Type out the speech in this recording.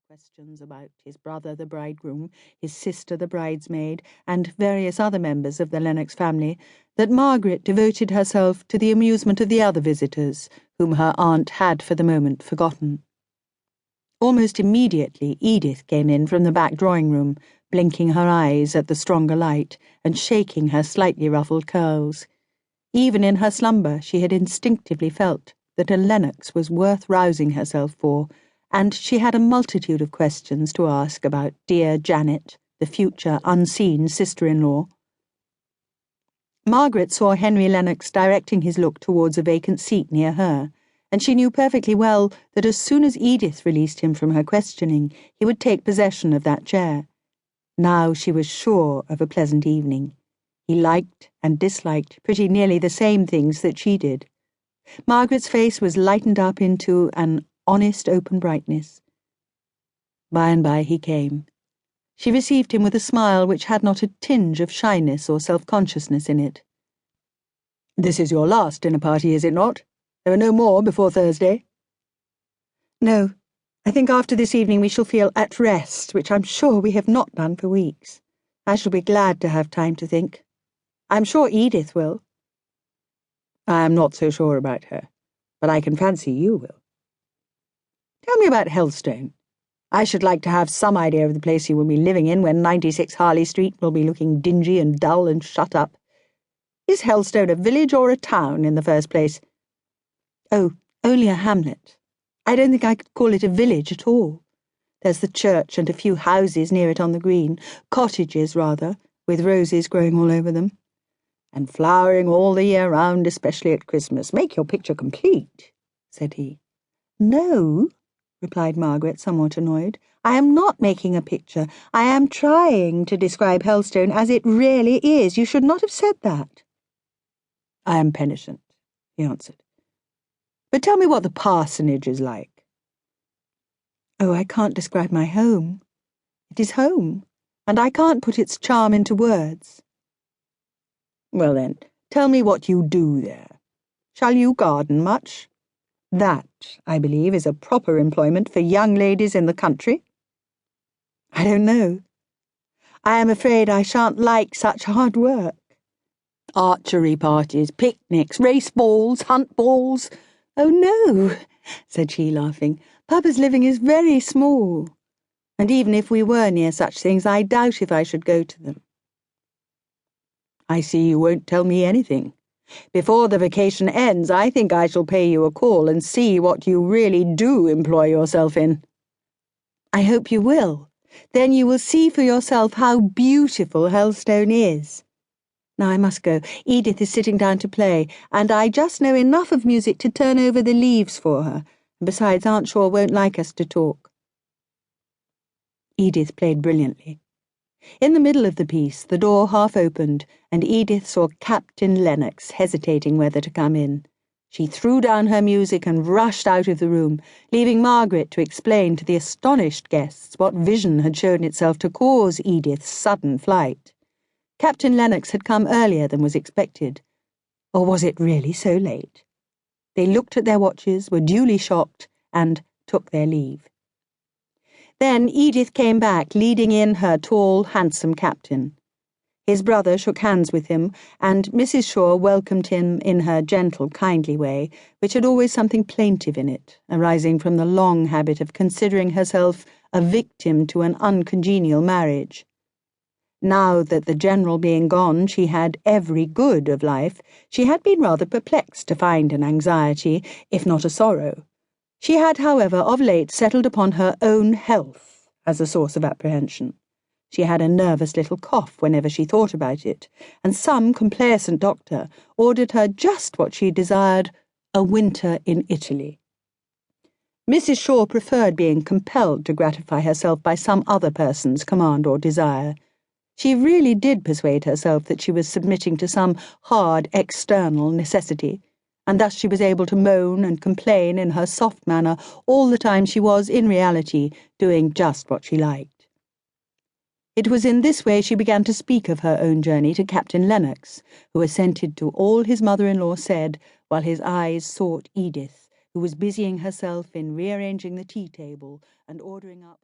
questions about his brother the bridegroom, his sister the bridesmaid, and various other members of the Lennox family, that Margaret devoted herself to the amusement of the other visitors, whom her aunt had for the moment forgotten. Almost immediately Edith came in from the back drawing-room, blinking her eyes at the stronger light and shaking her slightly ruffled curls. Even in her slumber she had instinctively felt that a Lennox was worth rousing herself for, and she had a multitude of questions to ask about dear Janet, the future unseen sister-in-law. Margaret saw Henry Lennox directing his look towards a vacant seat near her, and she knew perfectly well that as soon as Edith released him from her questioning, he would take possession of that chair. Now she was sure of a pleasant evening. He liked and disliked pretty nearly the same things that she did. Margaret's face was lightened up into an honest open brightness. By and by he came. She received him with a smile which had not a tinge of shyness or self-consciousness in it. "This is your last dinner party, is it not? There are no more before Thursday?" "No. I think after this evening we shall feel at rest, which I'm sure we have not done for weeks. I shall be glad to have time to think. I'm sure Edith will." "I am not so sure about her, but I can fancy you will. Tell me about Helstone. I should like to have some idea of the place you will be living in when 96 Harley Street will be looking dingy and dull and shut up. Is Helstone a village or a town in the first place?" "Oh, only a hamlet. I don't think I could call it a village at all. There's the church and a few houses near it on the green, cottages rather, with roses growing all over them." "And flowering all the year round, especially at Christmas. Make your picture complete," said he. "No," replied Margaret, somewhat annoyed. "I am not making a picture. I am trying to describe Helstone as it really is. You should not have said that." "I am penitent," he answered. "But tell me what the parsonage is like." "Oh, I can't describe my home. It is home, and I can't put its charm into words." "Well then, tell me what you do there. Shall you garden much? That, I believe, is a proper employment for young ladies in the country." "I don't know. I am afraid I shan't like such hard work." "Archery parties, picnics, race balls, hunt balls." "Oh, no," said she, laughing. "Papa's living is very small, and even if we were near such things, I doubt if I should go to them." "I see you won't tell me anything. Before the vacation ends, I think I shall pay you a call and see what you really do employ yourself in." "I hope you will. Then you will see for yourself how beautiful Helstone is. Now I must go. Edith is sitting down to play, and I just know enough of music to turn over the leaves for her, and besides, Aunt Shaw won't like us to talk." Edith played brilliantly. In the middle of the piece, the door half opened, and Edith saw Captain Lennox hesitating whether to come in. She threw down her music and rushed out of the room, leaving Margaret to explain to the astonished guests what vision had shown itself to cause Edith's sudden flight. Captain Lennox had come earlier than was expected. Or was it really so late? They looked at their watches, were duly shocked, and took their leave. Then Edith came back, leading in her tall, handsome captain. His brother shook hands with him, and Mrs. Shaw welcomed him in her gentle, kindly way, which had always something plaintive in it, arising from the long habit of considering herself a victim to an uncongenial marriage. Now that the general being gone, she had every good of life. She had been rather perplexed to find an anxiety, if not a sorrow. She had, however, of late settled upon her own health as a source of apprehension. She had a nervous little cough whenever she thought about it, and some complacent doctor ordered her just what she desired, a winter in Italy. Mrs. Shaw preferred being compelled to gratify herself by some other person's command or desire. She really did persuade herself that she was submitting to some hard external necessity, and thus she was able to moan and complain in her soft manner all the time she was, in reality, doing just what she liked. It was in this way she began to speak of her own journey to Captain Lennox, who assented to all his mother-in-law said, while his eyes sought Edith, who was busying herself in rearranging the tea-table and ordering up